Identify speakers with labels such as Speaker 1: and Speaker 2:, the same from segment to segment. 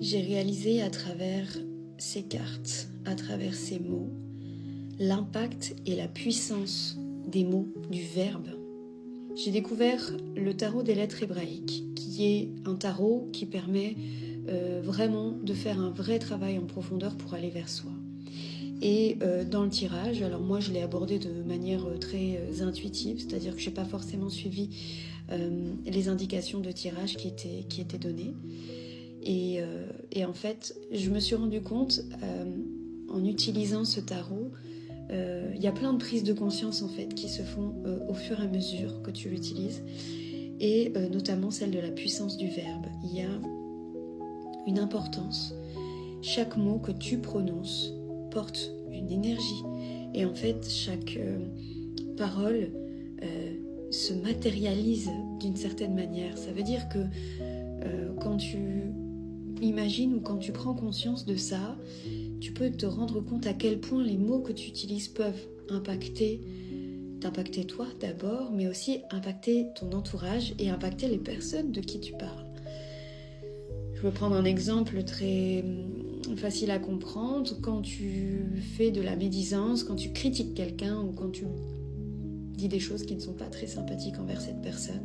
Speaker 1: J'ai réalisé à travers ces cartes, à travers ces mots, l'impact et la puissance des mots, du verbe. J'ai découvert le tarot des lettres hébraïques, qui est un tarot qui permet vraiment de faire un vrai travail en profondeur pour aller vers soi. Et dans le tirage, alors moi je l'ai abordé de manière très intuitive, c'est-à-dire que je n'ai pas forcément suivi les indications de tirage qui étaient données. Et en fait, je me suis rendu compte, en utilisant ce tarot, il y a plein de prises de conscience en fait qui se font au fur et à mesure que tu l'utilises, et notamment celle de la puissance du verbe. Il y a une importance. Chaque mot que tu prononces porte une énergie, et en fait chaque parole se matérialise d'une certaine manière. Ça veut dire que quand tu imagines ou quand tu prends conscience de ça, tu peux te rendre compte à quel point les mots que tu utilises peuvent t'impacter toi d'abord, mais aussi impacter ton entourage et impacter les personnes de qui tu parles. Je veux prendre un exemple très facile à comprendre. Quand tu fais de la médisance, quand tu critiques quelqu'un ou quand tu dis des choses qui ne sont pas très sympathiques envers cette personne,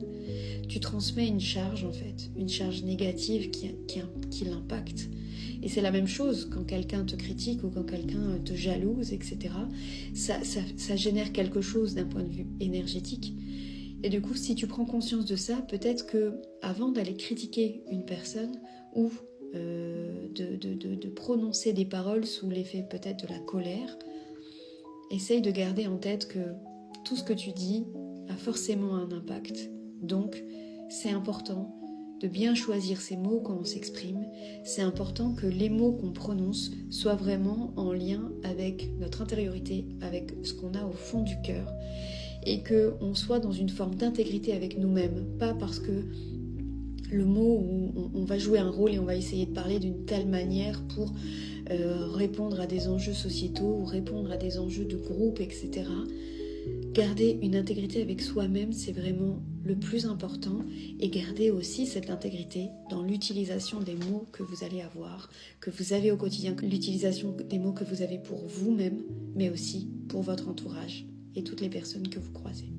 Speaker 1: tu transmets une charge en fait, une charge négative qui l'impacte. Et c'est la même chose quand quelqu'un te critique ou quand quelqu'un te jalouse, etc. Ça génère quelque chose d'un point de vue énergétique. Et du coup, si tu prends conscience de ça, peut-être que avant d'aller critiquer une personne ou de prononcer des paroles sous l'effet peut-être de la colère, essaye de garder en tête que tout ce que tu dis a forcément un impact. Donc, c'est important de bien choisir ces mots quand on s'exprime. C'est important que les mots qu'on prononce soient vraiment en lien avec notre intériorité, avec ce qu'on a au fond du cœur, et qu'on soit dans une forme d'intégrité avec nous-mêmes. Pas parce que le mot où on va jouer un rôle et on va essayer de parler d'une telle manière pour répondre à des enjeux sociétaux ou répondre à des enjeux de groupe, etc. Garder une intégrité avec soi-même, c'est vraiment le plus important, et garder aussi cette intégrité dans l'utilisation des mots que vous allez avoir, que vous avez au quotidien, l'utilisation des mots que vous avez pour vous-même, mais aussi pour votre entourage et toutes les personnes que vous croisez.